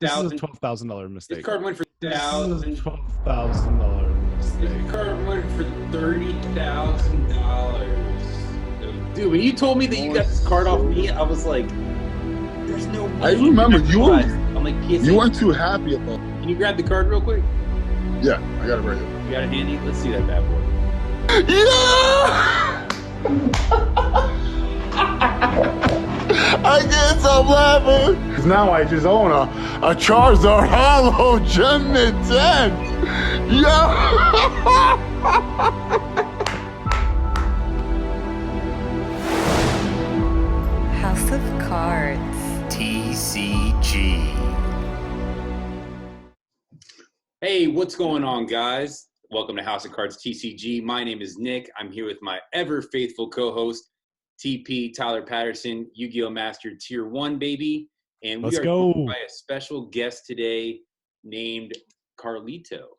This is a $1,000. $12,000 mistake. This card went for This is a $1,000. $12,000 mistake. This card went for $30,000. Dude, when you told me that you got this card off me, I was like, "There's no way." I remember you. I'm like, PSA. You weren't too happy about it. Can you grab the card real quick? Yeah, I got it right here. You got it handy? Let's see that bad boy. Yeah! I can't stop laughing. Because now I just own a Charizard Hollow Gen 10. Yeah! House of Cards. TCG. Hey, what's going on, guys? Welcome to House of Cards TCG. My name is Nick. I'm here with my ever faithful co-host, TP Tyler Patterson, Yu-Gi-Oh! Master Tier 1, baby. And we are joined by a special guest today named Carlito.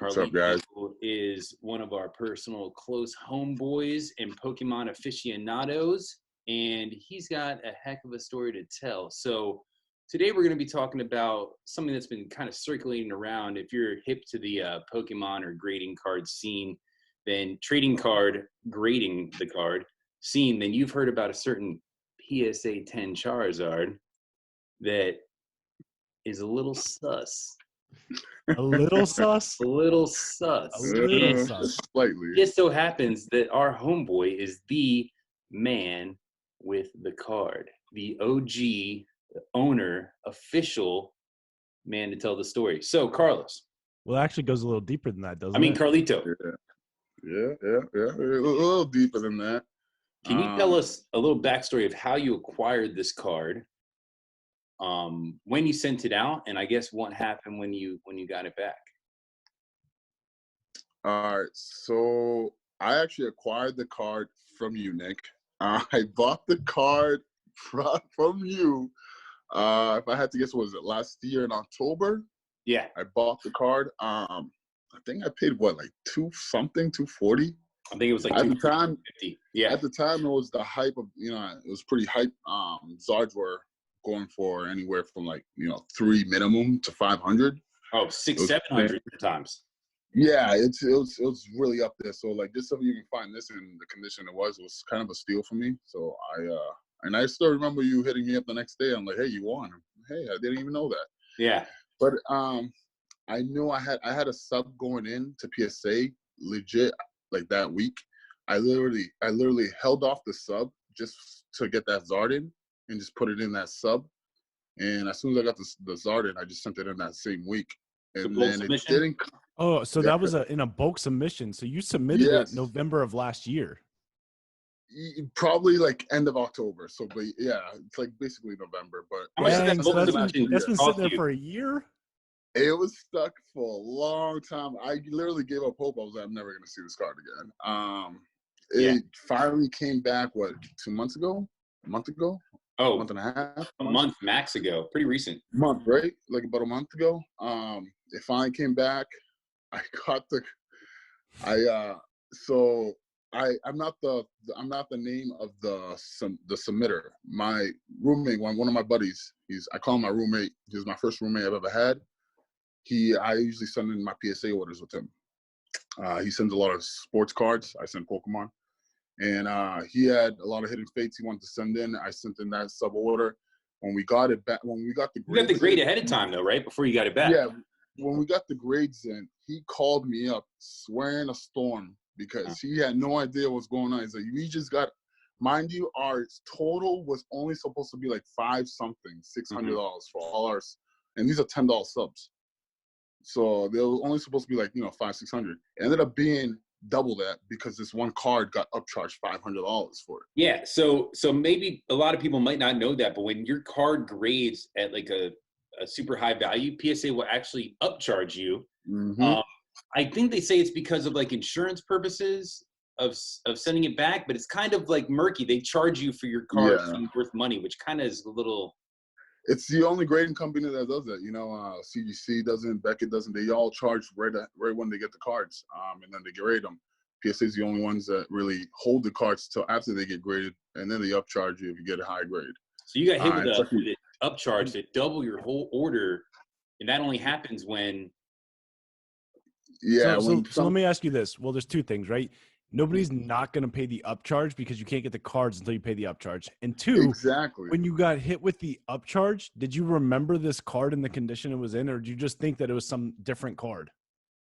What's up, guys? Is one of our personal close homeboys and Pokemon aficionados, and he's got a heck of a story to tell. So today we're going to be talking about something that's been kind of circulating around. If you're hip to the Pokemon or grading card scene, then trading card, grading the card scene, then you've heard about a certain PSA 10 Charizard that is a little sus. A little sus? A little sus. A little sus. Slightly. It just so happens that our homeboy is the man with the card, the OG, owner, official man to tell the story. So, Carlos. Well, it actually goes a little deeper than that, doesn't it? I mean, Carlito. Yeah. A little deeper than that. Can you tell us a little backstory of how you acquired this card, when you sent it out, and I guess what happened when you got it back? All right, so I actually acquired the card from you, Nick. I bought the card from you. If I had to guess, what was it, last year in October? Yeah. I bought the card. I think I paid what, like $240? I think it was like at the time. $250. Yeah. At the time, it was the hype of, it was pretty hype. Zards were going for anywhere from like, 3 minimum to 500. Oh, 600-700 times. Yeah, it was really up there. So like, just so you can find this in the condition it was kind of a steal for me. So I still remember you hitting me up the next day. I'm like, hey, you won. Hey, I didn't even know that. Yeah. But I knew I had a sub going in to PSA legit like that week. I literally held off the sub just to get that Zard in and just put it in that sub. And as soon as I got the Zard in, I just sent it in that same week. And then it didn't. Oh, so that was in a bulk submission. So you submitted it November of last year. Probably like end of October. So, but yeah, it's like basically November. But that's been sitting there for a year. It was stuck for a long time. I literally gave up hope. I was like, I'm never gonna see this card again. It finally came back. What, 2 months ago? A month ago? Oh, a month and a half? A month max ago. Pretty recent. Month, right? Like about a month ago. It finally came back. I got I'm not the name of the submitter. My roommate, one of my buddies, I call him my roommate. He's my first roommate I've ever had. I usually send in my PSA orders with him. He sends a lot of sports cards. I send Pokemon. And he had a lot of hidden fates he wanted to send in. I sent in that sub order. When we got it back, when we got the grades, you got the grade ahead of time though, right? Before you got it back. Yeah. When we got the grades in, he called me up swearing a storm because he had no idea what's going on. He's like, we just got, mind you, our total was only supposed to be like $600 for all ours. And these are $10 subs. So they were only supposed to be like, $500-600. It ended up being double that because this one card got upcharged $500 for it. Yeah. So maybe a lot of people might not know that, but when your card grades at like a super high value, PSA will actually upcharge you. Mm-hmm. I think they say it's because of like insurance purposes of sending it back, but it's kind of like murky. They charge you for your card being worth money, which kind of is a little. It's the only grading company that does that. CGC doesn't, Beckett doesn't. They all charge right when they get the cards, and then they grade them. PSA is the only ones that really hold the cards till after they get graded, and then they upcharge you if you get a high grade. So you got hit with upcharge to double your whole order, and that only happens when. Yeah. So let me ask you this. Well, there's two things, right? Nobody's not going to pay the upcharge because you can't get the cards until you pay the upcharge. And two, exactly. When you got hit with the upcharge, did you remember this card and the condition it was in, or did you just think that it was some different card?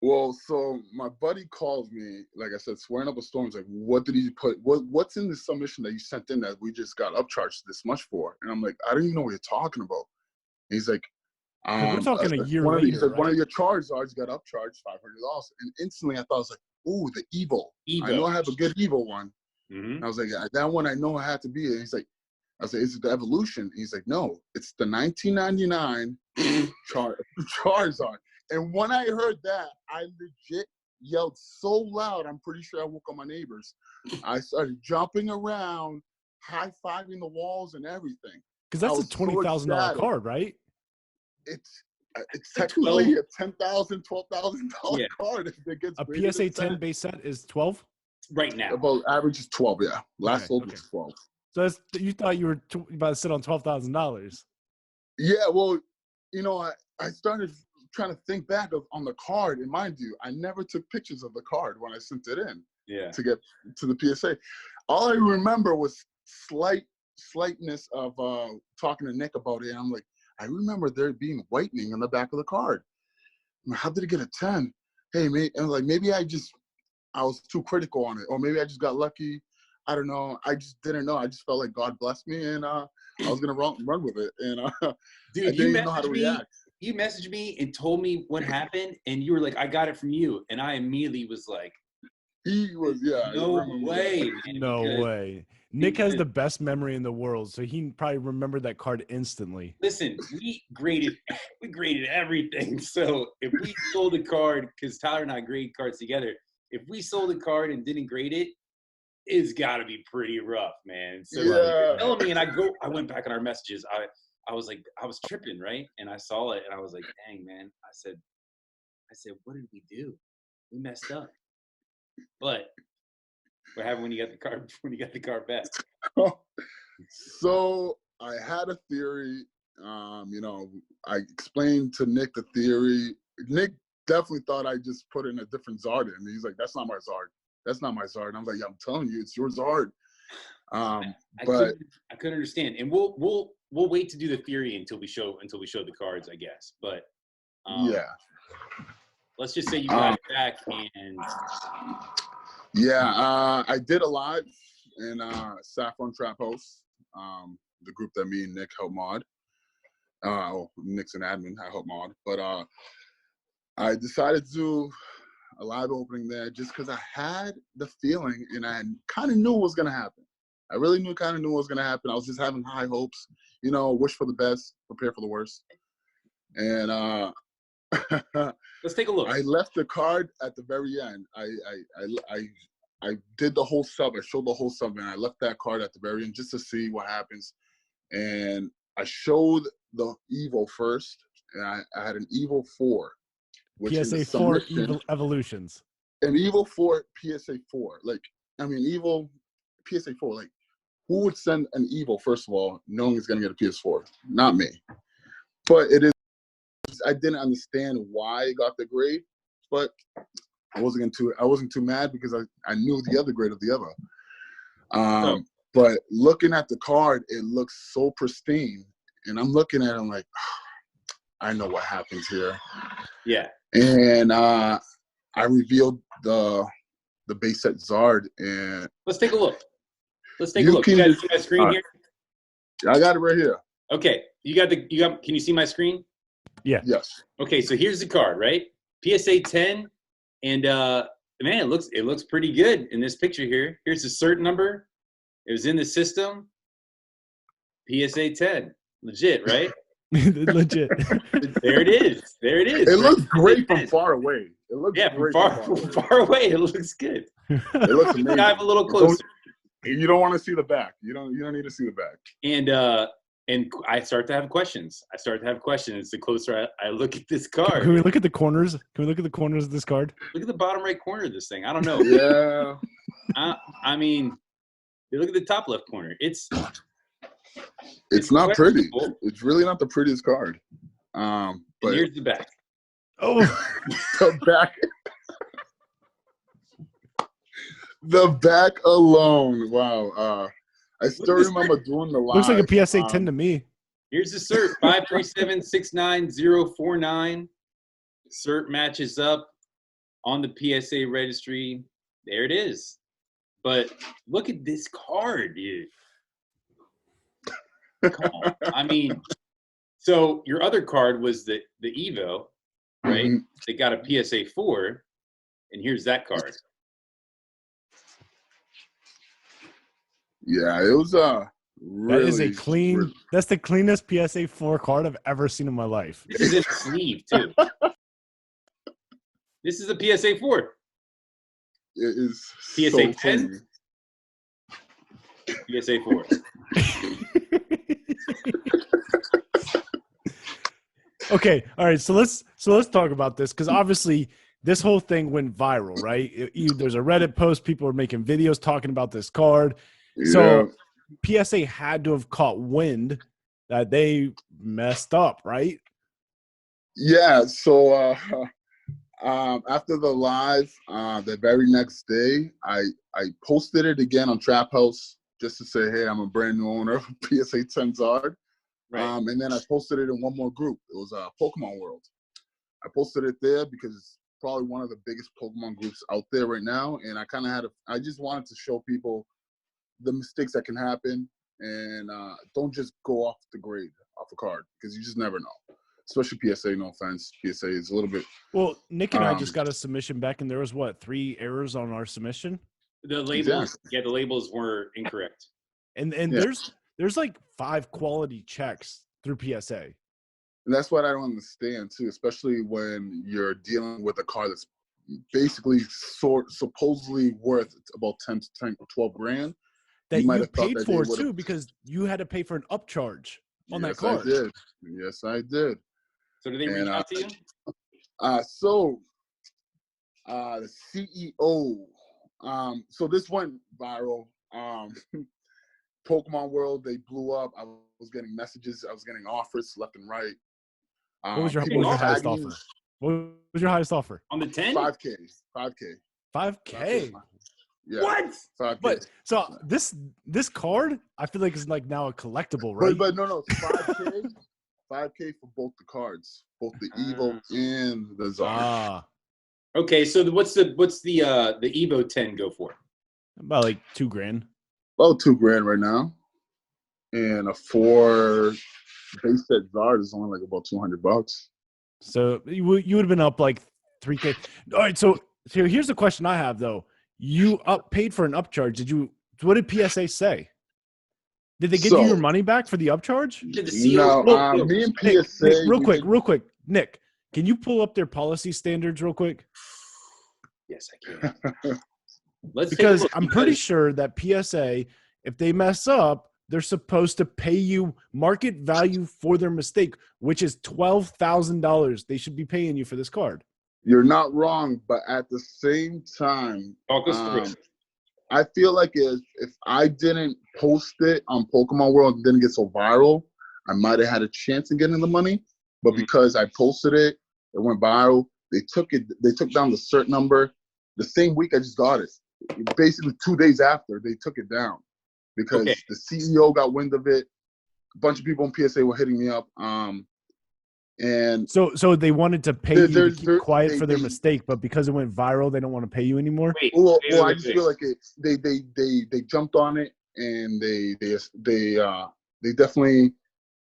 Well, so my buddy calls me, like I said, swearing up a storm. He's like, what did he put? What's in the submission that you sent in that we just got upcharged this much for? And I'm like, I don't even know what you're talking about. And he's like, we're talking a year later. He's like, right? one of your charges got upcharged $500. And instantly I thought, I was like, ooh, the Evo. I know I have a good Evo one. Mm-hmm. I was like, that one I know I had to be. And he's like, I was like, is it the Evolution? And he's like, no, it's the 1999 Charizard. And when I heard that, I legit yelled so loud, I'm pretty sure I woke up my neighbors. I started jumping around, high-fiving the walls and everything. Because that's a $20,000 card, right? It's technically a $10,000, $12,000 card. If it gets a PSA 10 base set is 12 right now. About average is 12, yeah. Last sold was 12. So you thought you were about to sit on $12,000. Yeah, well, you know, I started trying to think back on the card, and mind you, I never took pictures of the card when I sent it in to get to the PSA. All I remember was slightness of talking to Nick about it, and I'm like, I remember there being whitening on the back of the card. How did it get a 10? Hey, mate, and like maybe I was too critical on it, or maybe I just got lucky. I don't know. I just didn't know. I just felt like God blessed me, and I was gonna run with it. And dude, I didn't even know how to react. You messaged me and told me what happened, and you were like, "I got it from you," and I immediately was like, No way, man, no way." Nick has the best memory in the world, so he probably remembered that card instantly. Listen, we graded everything. So if we sold a card, because Tyler and I grade cards together, if we sold a card and didn't grade it, it's got to be pretty rough, man. So you're telling me, and I went back on our messages. I was like, I was tripping, right? And I saw it, and I was like, dang, man. I said, what did we do? We messed up. But what happened when you got the card back? So I had a theory. You know, I explained to Nick the theory. Nick definitely thought I just put in a different Zard in. He's like, that's not my Zard. That's not my Zard. And I'm like, yeah, I'm telling you, it's your Zard. I couldn't understand. And we'll wait to do the theory until we show the cards, I guess. But let's just say you got it back and I did a live in Saffron Traphouse, the group that me and Nick help mod. Nick's an admin, I help mod. But I decided to do a live opening there just because I had the feeling and I kind of knew what was going to happen. I really knew what was going to happen. I was just having high hopes, you know, wish for the best, prepare for the worst. And let's take a look. I left the card at the very end. I did the whole sub. I showed the whole sub, and I left that card at the very end just to see what happens. And I showed the Evo first, and I had an Evo 4. Which PSA 4 evolutions. An Evo 4 PSA 4. Like, I mean, Evo PSA 4. Like, who would send an Evo, first of all, knowing it's going to get a PS4? Not me. But it is. I didn't understand why it got the grade, but I wasn't too mad because I knew the other grade of the other. But looking at the card, it looks so pristine. And I'm looking at it, I'm like, I know what happens here. Yeah. And I revealed the base set Zard, and let's take a look. You guys see my screen here? I got it right here. Okay. Can you see my screen? Yeah. Yes. Okay, so here's the card, right? PSA 10, and man, it looks pretty good in this picture here. Here's the cert number. It was in the system. PSA 10. Legit, right? Legit. There it is. It looks great from far away. It looks great from far away. It looks good. It looks amazing. Dive a little closer. You don't want to see the back. You don't need to see the back. And I start to have questions. The closer I look at this card. Can we look at the corners? Can we look at the corners of this card? Look at the bottom right corner of this thing. I don't know. Yeah. I mean, look at the top left corner. It's not pretty. questionable. It's really not the prettiest card. And But here's the back. Oh, the back, the back alone. Wow. I still Look at this remember doing the live. looks like a PSA 10 to me. Here's the cert, 537-69049. Cert matches up on the PSA registry. There it is. But look at this card, dude. Come on. I mean, so your other card was the Evo, right? Mhm. They got a PSA 4, and here's that card. Yeah, it was really. That is a clean. That's the cleanest PSA 4 card I've ever seen in my life. This is in a sleeve, too. This is a PSA 4. It is PSA so 10? clean. PSA 4. Okay, all right. So let's talk about this because obviously this whole thing went viral, right? There's a Reddit post. People are making videos talking about this card. So PSA had to have caught wind that they messed up, right? Yeah. So after the live, the very next day, I posted it again on Traphouse just to say, hey, I'm a brand new owner of PSA 10 Zard. Right. And then I posted it in one more group. It was Pokemon World. I posted it there because it's probably one of the biggest Pokemon groups out there right now. And I I just wanted to show people the mistakes that can happen and don't just go off the grade off a card because you just never know. Especially PSA, no offense. PSA is a little bit. Well, Nick and I just got a submission back, and there was 3 errors on our submission, The labels, the labels were incorrect. and Yeah. there's like 5 quality checks through PSA. And that's what I don't understand too, especially when you're dealing with a car that's basically supposedly worth about 10 to 12 grand. That might you have thought paid that for they would've- too, because you had to pay for an upcharge on that Yes, card. I did. Yes, I did. So did they reach out to you? The CEO. So this went viral. Pokemon World, they blew up. I was getting messages. I was getting offers left and right. What was your people were highest tagging offer? What was your highest offer? On the 10? 5K. 5K. Yeah. What? 5K. But so this card, I feel like is like now a collectible, right? But no, 5K. 5K for both the cards, both the Evo and the Zard. Ah, Okay, so what's the Evo 10 go for? about like $2 grand. About $2 grand right now, and a 4 base set Zard is only like about $200. So you would have been up like 3K. All right, so here's the question I have though. You paid for an upcharge. What did PSA say? Did they give you your money back for the upcharge? Did the CEO? No, me and PSA. Nick, real quick, Nick, can you pull up their policy standards real quick? Yes, I can. Because I'm pretty sure that PSA, if they mess up, they're supposed to pay you market value for their mistake, which is $12,000. They should be paying you for this card. You're not wrong, but at the same time, Talk us through it. I feel like if I didn't post it on Pokemon World and didn't get so viral, I might have had a chance of getting the money. But because I posted it, it went viral. They took down the cert number the same week I just got it. Basically 2 days after, they took it down because the CEO got wind of it. A bunch of people in PSA were hitting me up. And so they wanted to pay you to keep quiet for their mistake, but because it went viral, they don't want to pay you anymore. Well, I just feel like they jumped on it and they definitely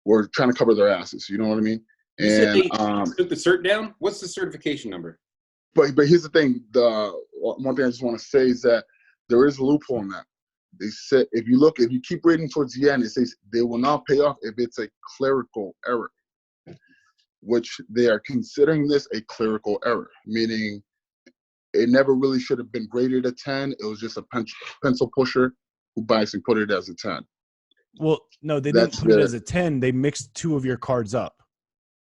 were trying to cover their asses. You know what I mean? You said they took the cert down. What's the certification number? But here's the thing. The one thing I just want to say is that there is a loophole in that. They said if you keep reading towards the end, it says they will not pay off if it's a clerical error, which they are considering this a clerical error, meaning it never really should have been graded a 10. It was just a pencil pusher who basically put it as a 10. Well, no, they didn't put it as a 10. They mixed 2 of your cards up.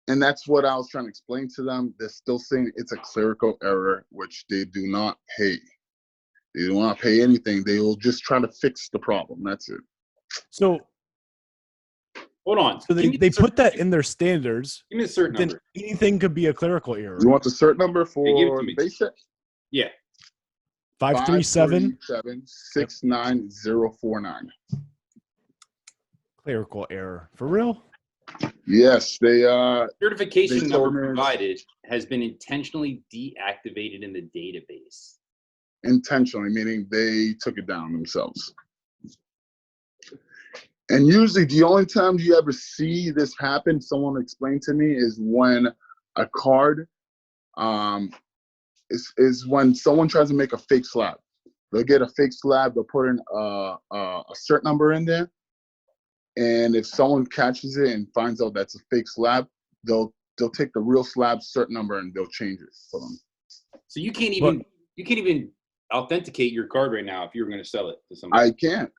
And that's what I was trying to explain to them. They're still saying it's a clerical error, which they do not pay. They do not pay anything. They will just try to fix the problem. That's it. So Hold on. So Give me they the put that cert- in their standards. Give me the cert Then number. anything could be a clerical error. You want the cert number Yeah, give it for to the me. base set? Yeah. 537 69049. clerical error. For real? Yes, they Certification told number me- provided has been intentionally deactivated in the database. intentionally, meaning they took it down themselves. And usually the only time you ever see this happen, someone explained to me, is when a card is when someone tries to make a fake slab. They'll get a fake slab, they'll put in a cert number in there, and if someone catches it and finds out that's a fake slab, they'll take the real slab cert number and they'll change it for them. So you can't even authenticate your card right now if you were going to sell it to somebody. I can't.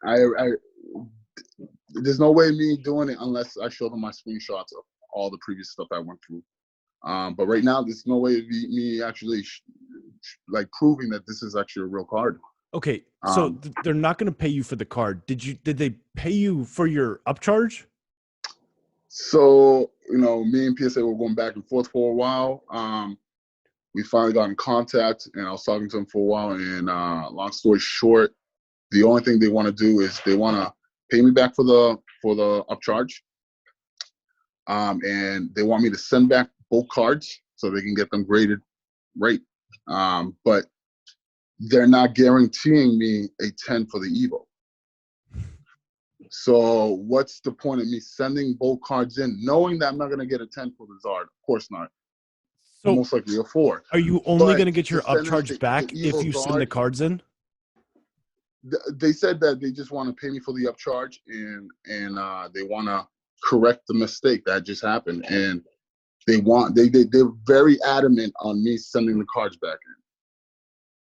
There's no way me doing it unless I show them my screenshots of all the previous stuff I went through. But right now, there's no way of me actually like proving that this is actually a real card. Okay, so they're not going to pay you for the card. Did they pay you for your upcharge? So, me and PSA were going back and forth for a while. We finally got in contact, and I was talking to them for a while. And long story short, the only thing they want to do is they want to pay me back for the upcharge, and they want me to send back both cards so they can get them graded right. But they're not guaranteeing me a 10 for the Evo. So what's the point of me sending both cards in, knowing that I'm not going to get a 10 for the Zard? Of course not. So most likely a 4. Are you only But going to get your to send upcharge the back if Evo you send the Zard, cards in? They said that they just want to pay me for the upcharge, and they want to correct the mistake that just happened, and they're very adamant on me sending the cards back in.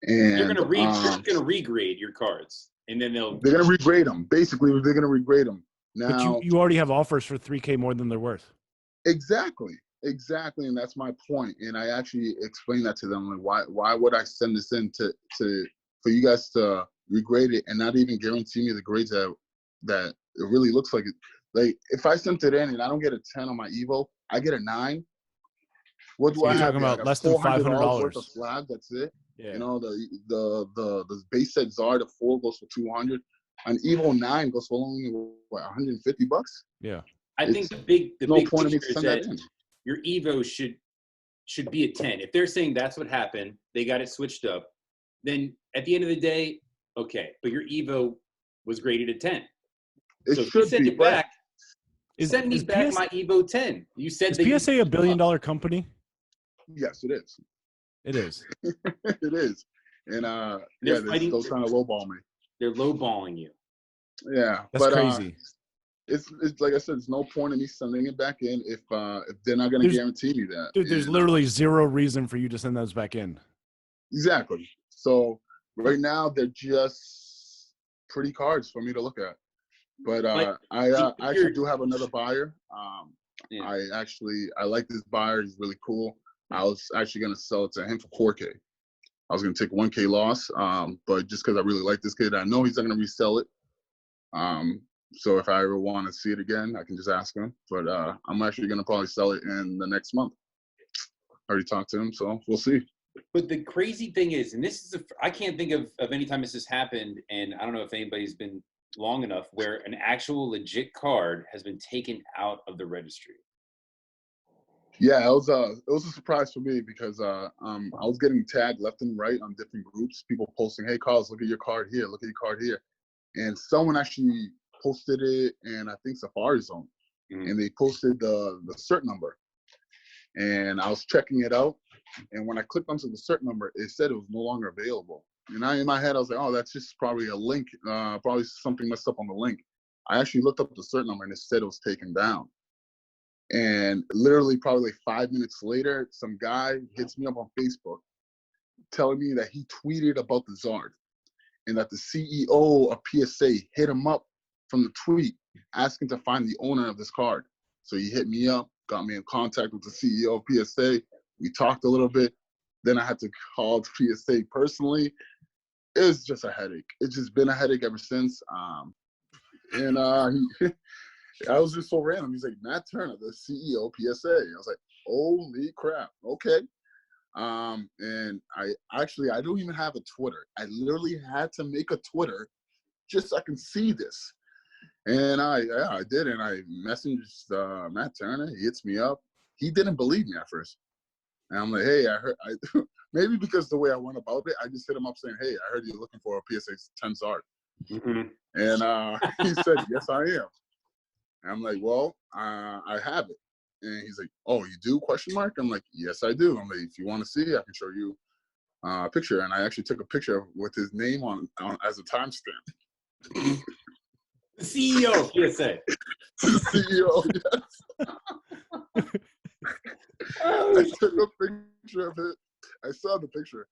And They're going to regrade your cards, and then they're going to regrade them. Basically, they're going to regrade them. Now, But you already have offers for $3,000 more than they're worth. Exactly, and that's my point. And I actually explained that to them. Like, why would I send this in for you guys to regrade it and not even guarantee me the grades that it really looks like it? Like, if I sent it in and I don't get a 10 on my Evo, I get a 9. What do So I you're have? talking about less than $500 worth of slab. That's it. Yeah. The base set Zard of 4 goes for 200. An Evo 9 goes for only what, $150? Yeah. I think the big point of me picture is send that that in. your Evo should be a 10. If they're saying that's what happened, they got it switched up, then at the end of the day, okay, but your Evo was graded a 10. It so if should you send be, it back, Is- send me is back PS my Evo 10. You said Is that you PSA a $1 billion company? Yes, it is. It is. It is. And They're they're fighting- still trying to lowball me. they're lowballing you. Yeah, That's but crazy. it's like I said, there's no point in me sending it back in if they're not going to There's- guarantee me that. Dude, there's And, literally zero reason for you to send those back in. exactly. So right now they're just pretty cards for me to look at. But I actually do have another buyer. Yeah. I like this buyer. He's really cool. I was actually going to sell it to him for $4K. I was going to take $1K loss, but just because I really like this kid, I know he's not going to resell it. So if I ever want to see it again, I can just ask him. But I'm actually going to probably sell it in the next month. I already talked to him, so we'll see. But the crazy thing is, and this is I can't think of any time this has happened, and I don't know if anybody's been long enough where an actual legit card has been taken out of the registry. Yeah, it was a surprise for me because I was getting tagged left and right on different groups. People posting, "Hey, Carlos, look at your card here. Look at your card here," and someone actually posted it, and I think Safari Zone, and they posted the cert number, and I was checking it out, and when I clicked onto the cert number, it said it was no longer available. And in my head, I was like, "Oh, that's just probably a link. Probably something messed up on the link." I actually looked up the cert number, and it said it was taken down. And literally probably like 5 minutes later, some guy hits me up on Facebook telling me that he tweeted about the Zard and that the CEO of PSA hit him up from the tweet asking to find the owner of this card. So he hit me up, got me in contact with the CEO of PSA. We talked a little bit. Then I had to call PSA personally. It was just a headache. It's just been a headache ever since. I was just so random. He's like, Matt Turner, the CEO, PSA. I was like, holy crap. Okay. And I don't even have a Twitter. I literally had to make a Twitter just so I can see this. And I did. And I messaged Matt Turner. He hits me up. He didn't believe me at first. And I'm like, hey, I heard, maybe because the way I went about it, I just hit him up saying, hey, I heard you're looking for a PSA 10 Zard. Mm-hmm. And he said, yes, I am. And I'm like, well, I have it. And he's like, oh, you do, question mark? I'm like, yes, I do. I'm like, if you want to see, I can show you a picture. And I actually took a picture with his name on as a timestamp. The CEO of PSA. CEO, yes. I took a picture of it. I saw the picture.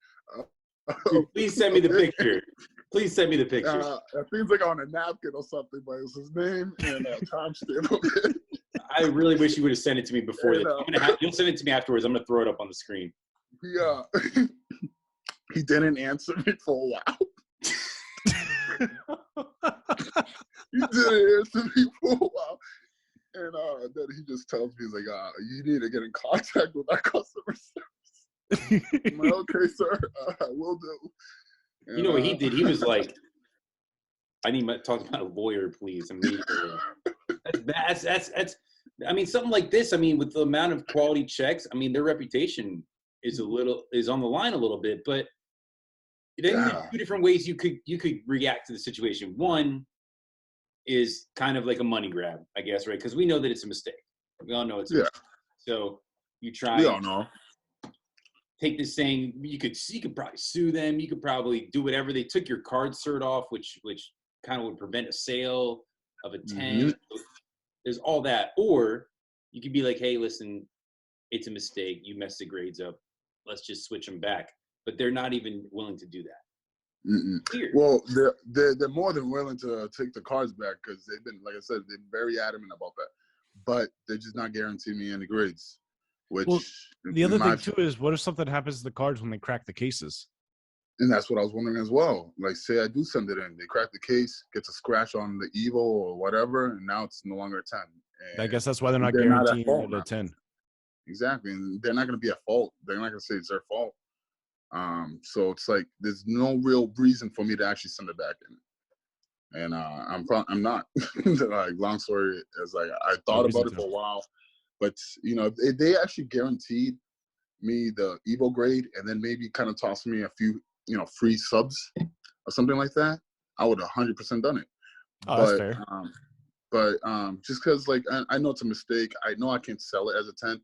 Please send me the picture. Please send me the picture. I think it's like on a napkin or something, but it's his name and a timestamp of it. I really wish you would have sent it to me before. And, You'll send it to me afterwards. I'm gonna throw it up on the screen. Yeah. He didn't answer me for a while. He didn't answer me for a while. And then he just tells me, he's like, you need to get in contact with our customer service. I'm like, okay, sir, I will do. And, you know what he did? He was like, I need to talk about a lawyer, please, immediately. That's I mean, something like this, I mean, with the amount of quality checks, I mean, their reputation is on the line a little bit, but there's two different ways you could react to the situation. One is kind of like a money grab, I guess, right? Because we know that it's a mistake. We all know it's a mistake. So you try. We all know. Take this saying, you could probably sue them. You could probably do whatever. They took your card cert off, which kind of would prevent a sale of a 10. Mm-hmm. There's all that. Or you could be like, hey, listen, it's a mistake. You messed the grades up. Let's just switch them back. But they're not even willing to do that. Well, they're more than willing to take the cards back because they've been, like I said, they're very adamant about that. But they're just not guaranteeing me any grades. Which the other thing too is, what if something happens to the cards when they crack the cases? And that's what I was wondering as well. Like, say I do send it in, they crack the case, gets a scratch on the Evo or whatever, and now it's no longer a 10. And I guess that's why they're not guaranteeing it a 10. Exactly, and they're not going to be at fault. They're not going to say it's their fault. So it's like there's no real reason for me to actually send it back in. And I'm not. Like, long story is, like, I thought about it for a while. But, you know, if they actually guaranteed me the Evo grade and then maybe kind of tossed me a few, you know, free subs or something like that, I would have 100% done it. Oh, that's fair. But just because, like, I know it's a mistake. I know I can't sell it as a 10.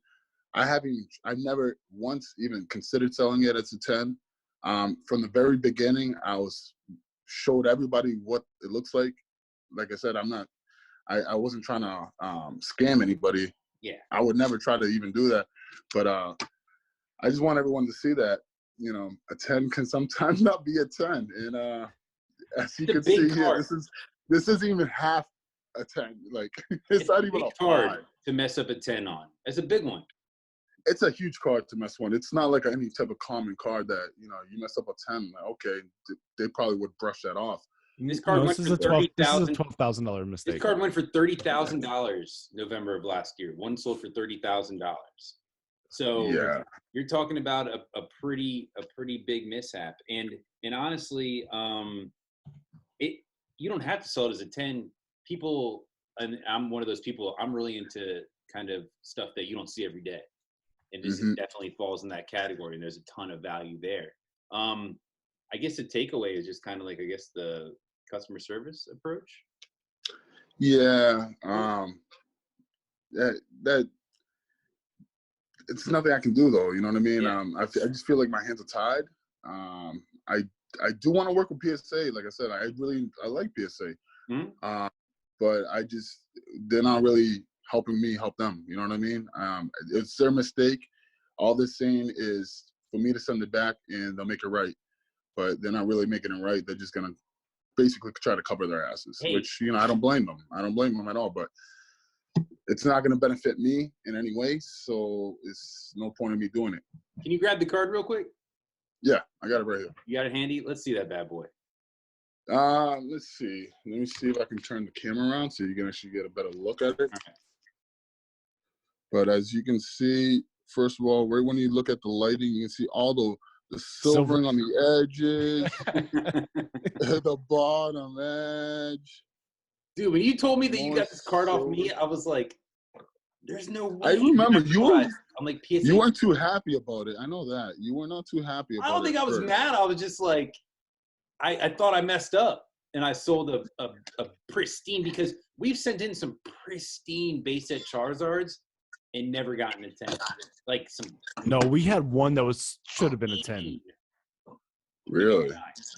I've never once even considered selling it as a 10. From the very beginning, showed everybody what it looks like. Like I said, I wasn't trying to scam anybody. Yeah, I would never try to even do that, but I just want everyone to see that, you know, a 10 can sometimes not be a 10, and as you can see here, this isn't even half a 10. Like, it's not even a card to mess up a 10 on. It's a big one. It's a huge card to mess one. It's not like any type of common card that, you know, you mess up a 10. Like, okay, they probably would brush that off. This card went for $30,000. This is a $12,000 mistake. This card went for $30,000 November of last year. One sold for $30,000. So yeah, you're talking about a pretty big mishap. And honestly, you don't have to sell it as a 10. People, and I'm one of those people. I'm really into kind of stuff that you don't see every day, and this definitely falls in that category. And there's a ton of value there. I guess the takeaway is just kind of like, I guess, the customer service approach. Yeah. That it's nothing I can do, though. You know what I mean? Yeah. I just feel like my hands are tied. I do want to work with PSA. Like I said, I like PSA. Mm-hmm. But they're not really helping me help them. You know what I mean? It's their mistake. All they're saying is for me to send it back and they'll make it right. But they're not really making it right. They're just going to basically try to cover their asses, which, you know, I don't blame them. I don't blame them at all. But it's not going to benefit me in any way. So it's no point in me doing it. Can you grab the card real quick? Yeah, I got it right here. You got it handy? Let's see that bad boy. Let's see. Let me see if I can turn the camera around so you can actually get a better look at it. But as you can see, first of all, right when you look at the lighting, you can see all the silvering on the edges, the bottom edge. Dude, when you told me that you got this card off me, I was like, there's no way. I remember I'm like, PSA. You weren't too happy about it. I know that. You were not too happy about it. I don't think I was mad. I was just like, I thought I messed up. And I sold a pristine, because we've sent in some pristine base set Charizards and never gotten a 10. Like some. No, we had one that should have been a 10. Really?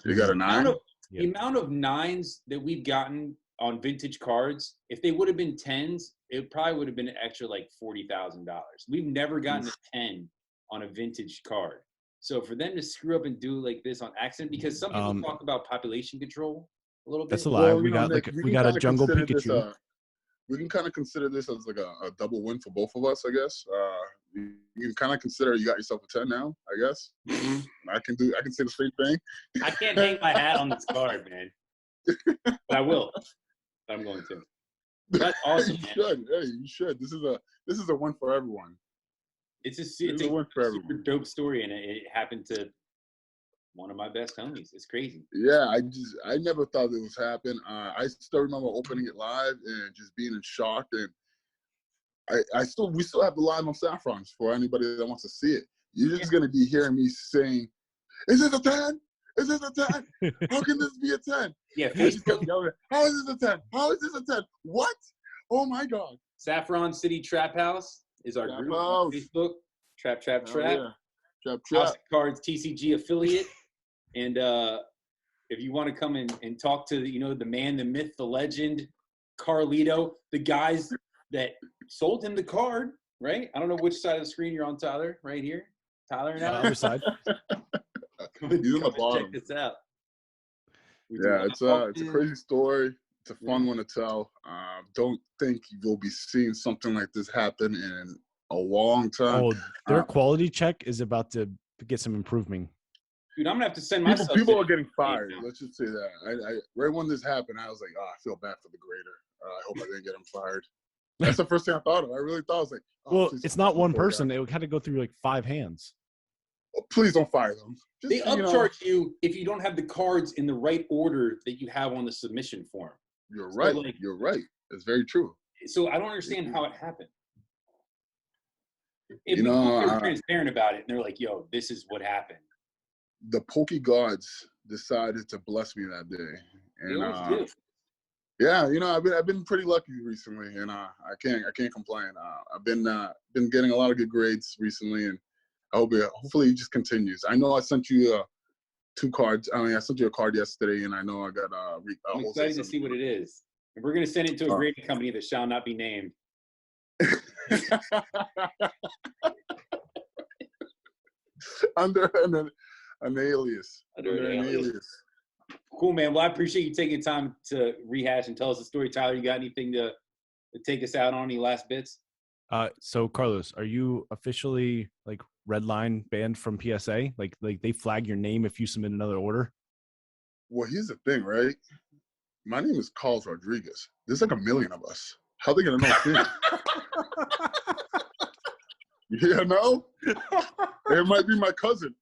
You got a 9? The amount of 9s that we've gotten on vintage cards, if they would have been 10s, it probably would have been an extra like $40,000. We've never gotten a 10 on a vintage card. So for them to screw up and do like this on accident, because some people talk about population control a little bit. That's a lie. Well, we got a jungle Pikachu. We can kind of consider this as like a double win for both of us, I guess. You can kind of consider you got yourself a 10 now, I guess. I can say the same thing. I can't hang my hat on this card, man. But I will. I'm going to. That's awesome. You should. Hey, you should. This is a win for everyone. It's a win for everyone. Super dope story, and it happened to one of my best homies. It's crazy. Yeah, I never thought it was happen. I still remember opening it live and just being in shock. And we still have the live on Saffrons for anybody that wants to see it. You're just gonna be hearing me saying, "Is this a 10? Is this a 10? How can this be a 10?" Yeah, Facebook. How is this a 10? How is this a 10? What? Oh my God. Saffron City Traphouse is our group on Facebook. Trap. Yeah. Trap. House of Cards TCG affiliate. And if you want to come and talk to the man, the myth, the legend, Carlito, the guys that sold him the card, right? I don't know which side of the screen you're on, Tyler. Right here, Tyler and other side. He's on the bottom. Check this out. Yeah, it's a crazy story. It's a fun one to tell. Don't think you'll be seeing something like this happen in a long time. Oh, their quality check is about to get some improvement. Dude, I'm gonna have to send myself. People are getting fired. Let's just say that. I right when this happened, I was like, I feel bad for the grader. I hope I didn't get him fired. That's the first thing I thought of. I really thought, I was like, well, it's not one person. It had to go through like 5 hands. Well, please don't fire them. They upcharge you if you don't have the cards in the right order that you have on the submission form. You're right. So you're right. It's very true. So I don't understand how it happened. If they're transparent about it and they're like, "Yo, this is what happened." The Poke gods decided to bless me that day, and yeah, I've been pretty lucky recently, and I can't complain. I've been getting a lot of good grades recently, and hopefully it just continues. I know I sent you 2 cards. I sent you a card yesterday, and I know I got. I'm excited to see what it is. And we're gonna send it to a grading company that shall not be named. Under an alias. Cool, man. Well, I appreciate you taking time to rehash and tell us the story. Tyler, you got anything to take us out on? Any last bits? So Carlos, are you officially like red line banned from PSA? Like they flag your name if you submit another order? Well, here's the thing, right? My name is Carlos Rodriguez. There's like a million of us. How are they gonna know? It might be my cousin.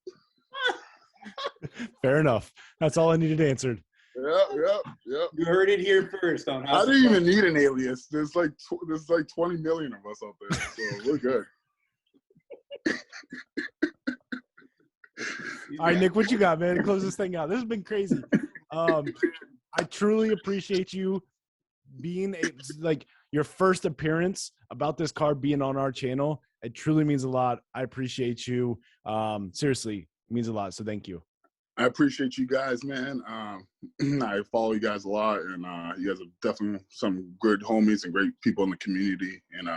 Fair enough. That's all I needed answered. Yep. You heard it here first. On I didn't even need an alias. There's like 20 million of us out there, so we're good. All right, Nick, what you got, man? To close this thing out. This has been crazy. I truly appreciate you being like your first appearance about this card being on our channel. It truly means a lot. I appreciate you. Seriously, it means a lot. So thank you. I appreciate you guys, man. I follow you guys a lot, and you guys are definitely some good homies and great people in the community. And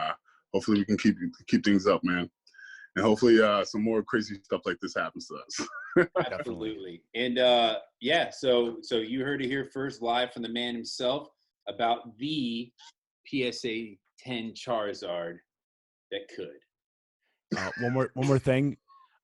hopefully we can keep things up, man. And hopefully some more crazy stuff like this happens to us. Absolutely. And so you heard it here first, live from the man himself, about the PSA 10 Charizard that could. One more thing.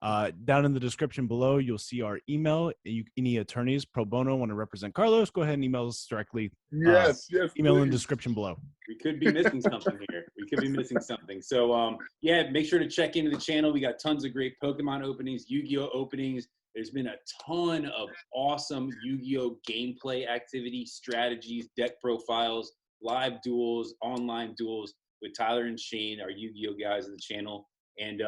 Down in the description below, you'll see our email. Any attorneys pro bono want to represent Carlos, go ahead and email us directly. Yes, email please. in the description below. We could be missing something here. We could be missing something. So, yeah, make sure to check into the channel. We got tons of great Pokemon openings, Yu-Gi-Oh openings. There's been a ton of awesome Yu-Gi-Oh gameplay activity, strategies, deck profiles, live duels, online duels with Tyler and Shane, our Yu-Gi-Oh guys on the channel. And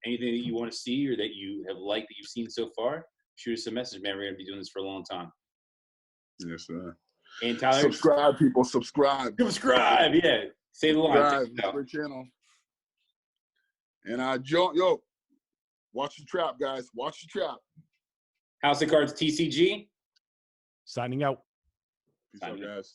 anything that you want to see or that you have liked that you've seen so far, shoot us a message, man. We're going to be doing this for a long time. Yes, sir. And Tyler, subscribe, people. Subscribe. Subscribe, yeah. Say the line. Subscribe to the channel. And yo, watch the trap, guys. Watch the trap. House of Cards TCG. Signing out. Peace out, guys.